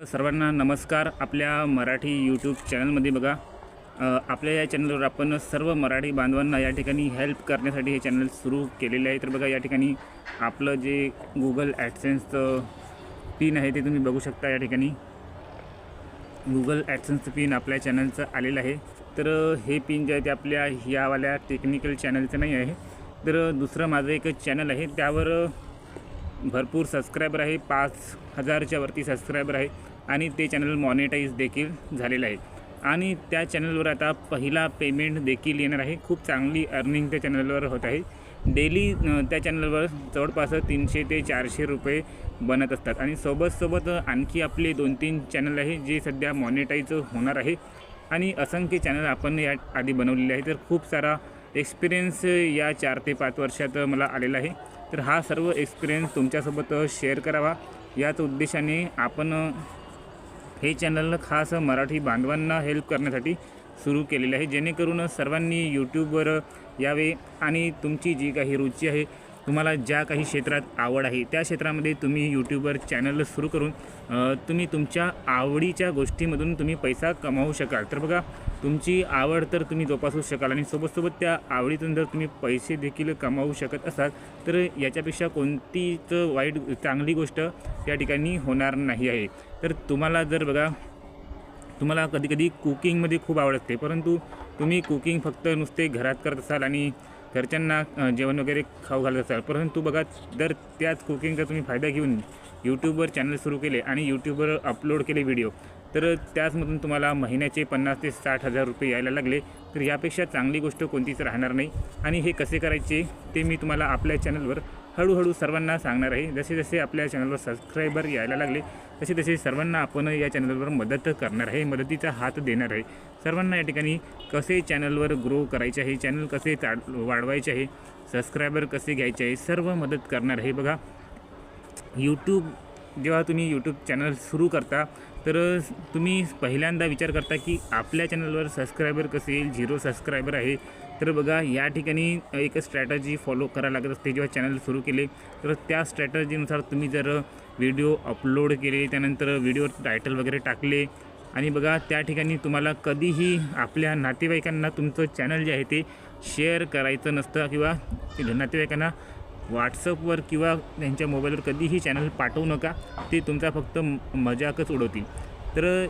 सर्वांना नमस्कार. आपल्या मराठी यूट्यूब चॅनलमध्ये बघा, आपल्या या चॅनलवर आपण सर्व मराठी बांधवांना या ठिकाणी हेल्प करण्यासाठी हे चॅनल सुरू केलेले आहे. तर बघा, या ठिकाणी आपलं जे गुगल ॲडसेन्सचं पिन आहे ते तुम्ही बघू शकता. या ठिकाणी गुगल ॲडसेन्सचं पिन आपल्या चॅनलचं आलेलं आहे. तर हे पिन जे आहे ते आपल्या ह्यावाल्या टेक्निकल चॅनलचं नाही आहे. तर दुसरं माझं एक चॅनल आहे, त्यावर भरपूर सबस्क्रायबर आहे. 5000च्या वरती सबस्क्रायबर आहे आणि ते चॅनल मॉनिटाईज देखील झालेलं आहे. आणि त्या चॅनलवर आता पहिला पेमेंट देखील येणार आहे. खूप चांगली अर्निंग त्या चॅनलवर होत आहे. डेली त्या चॅनलवर जवळपास 300 ते 400 रुपये बनत असतात. आणि सोबत आणखी आपले 2-3 चॅनल आहे जे सध्या मॉनिटाईज होणार आहे. आणि असंख्य चॅनल आपण या आधी बनवलेले आहे. तर खूप सारा एक्सपिरियन्स या 4 ते 5 वर्षात मला आलेला आहे. तर हा सर्व एक्सपिरियन्स तुमच्यासोबत शेअर करावा याच उद्देशाने आपण हे चॅनल खास मराठी बांधवांना हेल्प करण्यासाठी सुरू केलेले आहे, जेणेकरून सर्वांनी यूट्यूबवर यावे आणि तुमची जी काही रुची आहे, तुम्हाला ज्या काही क्षेत्रात आवड आहे त्या क्षेत्रामध्ये तुम्ही यूट्यूबवर चॅनल सुरू करून तुम्ही तुमच्या आवडीच्या गोष्टीमधून तुम्ही पैसा कमावू शकाल. तर बघा, तुमची आवड तर तुम्ही जोपासू शकाल आणि सोबत त्या आवडीतून जर तुम्ही पैसे देखील कमावू शकत असाल तर याच्यापेक्षा कोणतीच वाईट चांगली गोष्ट त्या ठिकाणी होणार नाही आहे. तर तुम्हाला जर बघा, तुम्हाला कधीकधी कुकिंगमध्ये खूप आवड असते, परंतु तुम्ही कुकिंग फक्त नुसते घरात करत असाल आणि घरच्यांना जेवण वगैरे खाऊ घालत असाल. परंतु बघा, जर त्याच कुकिंगचा तुम्ही फायदा घेऊन यूट्यूबवर चॅनल सुरू केले आणि यूट्यूबवर अपलोड केले व्हिडिओ, तर त्याचमधून तुम्हाला महिन्याचे 50,000 ते 60,000 रुपये यायला लागले, तर यापेक्षा चांगली गोष्ट कोणतीच राहणार नाही. आणि हे कसे करायचे ते मी तुम्हाला आपल्या चॅनलवर हळूहळू सर्वांना सांगणार आहे. जसे आपल्या चॅनलवर सबस्क्रायबर यायला लागले तसे सर्वांना आपण या चॅनलवर मदत करणार आहे, मदतीचा हात देणार आहे. सर्वांना या ठिकाणी कसे चॅनलवर ग्रो करायचे आहे, चॅनल कसे वाढवायचे आहे, सबस्क्रायबर कसे घ्यायचे आहे, सर्व मदत करणार आहे. बघा, जेव्हा तुम्ही यूट्यूब चॅनल सुरू करता तर तुम्ही पहिल्यांदा विचार करता की आपल्या चॅनलवर सबस्क्रायबर कसे येईल. 0 सबस्क्रायबर आहे. तर बघा, या ठिकाणी एक स्ट्रॅटजी फॉलो करायला लागत असते. जेव्हा चॅनल सुरू केले तर त्या स्ट्रॅटजीनुसार तुम्ही जर व्हिडिओ अपलोड केले, त्यानंतर व्हिडिओवर टायटल वगैरे टाकले आणि बघा, त्या ठिकाणी तुम्हाला कधीही आपल्या नातेवाईकांना तुमचं चॅनल जे आहे ते शेअर करायचं नसतं, किंवा नातेवाईकांना व्हॉट्सअपवर किंवा त्यांच्या मोबाईलवर कधीही चॅनल पाठवू नका. ते तुमचा फक्त मजाकच उडवतील. तर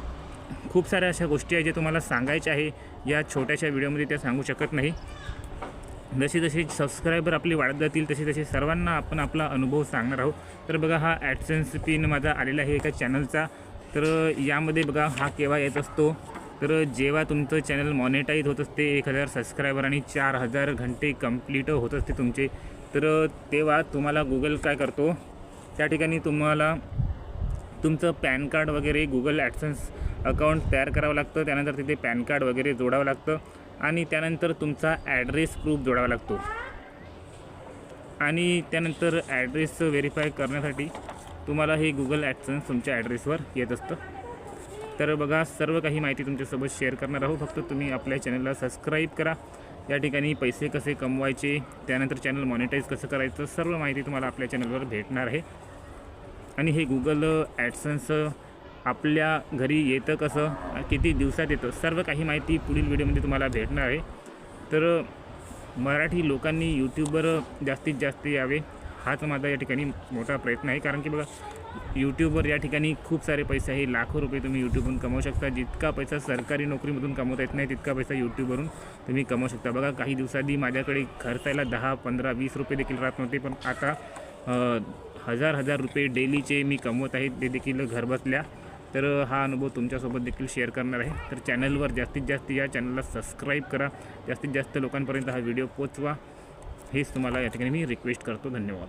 खूप साऱ्या अशा गोष्टी आहेत ज्या तुम्हाला सांगायच्या आहे. या छोट्याशा व्हिडिओमध्ये त्या सांगू शकत नाही. जसे सबस्क्रायबर आपले वाढत जातील तसे सर्वांना आपण आपला अनुभव सांगणार आहोत. तर बघा, हा ॲडसेन्स पिन माझा आलेला आहे एका चॅनलचा. तर यामध्ये बघा, हा केव्हा येत असतो, तर जेव्हा तुमचं चॅनल मॉनिटाईज होत असते, 1000 सबस्क्रायबर आणि 4000 घंटे कंप्लीट होत असते तुमचे, तर तेव्हा तुम्हाला गुगल काय करतो, त्या ठिकाणी तुम्हाला तुमचं पॅन कार्ड वगैरे गुगल ॲडसेन्स अकाउंट तयार करावं लागतं. त्यानंतर तिथे पॅन कार्ड वगैरे जोडावं लागतं आणि त्यानंतर तुमचा ॲड्रेस प्रूफ जोडावा लागतो. आणि त्यानंतर ॲड्रेस व्हेरीफाय करण्यासाठी तुम्हाला हे गुगल ॲडसेन्स तुमच्या ॲड्रेसवर येत असतं. तर बघा, सर्व काही माहिती तुमच्यासोबत शेअर करणार आहोत. फक्त तुम्ही आपल्या चॅनलला सबस्क्राईब करा. या ठिकाणी पैसे कसे कमवायचे, त्यानंतर चॅनल मॉनिटाईज कसं करायचं, सर्व माहिती तुम्हाला आपल्या चॅनलवर भेटणार आहे. आणि हे गुगल ॲडसेन्स आपल्या घरी येतं कसं, किती दिवसात येतं, सर्व काही माहिती पुढील व्हिडिओमध्ये तुम्हाला भेटणार आहे. तर मराठी लोकांनी यूट्यूबवर जास्तीत जास्त यावे, हाच माझा या ठिकाणी मोठा प्रयत्न आहे. कारण की बघा, यूट्यूबवर या ठिकाणी खूप सारे पैसे आहे. लाखो रुपये तुम्ही यूट्यूबवरून कमवू शकता. जितका पैसा सरकारी नोकरीमधून कमवता येत नाही तितका पैसा यूट्यूबवरून तुम्ही कमवू शकता. बघा, काही दिवसाआधी माझ्याकडे खर्चायला 10, 15, 20 रुपये देखील राहत नव्हते, पण आता 1000 रुपये डेलीचे मी कमवत आहे, ते देखील घरबसल्या. तर हा अनुभव तुमच्यासोबत देखील शेअर करणार आहे. तर चॅनलवर जास्तीत जास्त या चॅनलला सबस्क्राईब करा, जास्तीत जास्त लोकांपर्यंत हा व्हिडिओ पोचवा, हेच तुम्हाला या ठिकाणी मी रिक्वेस्ट करतो. धन्यवाद.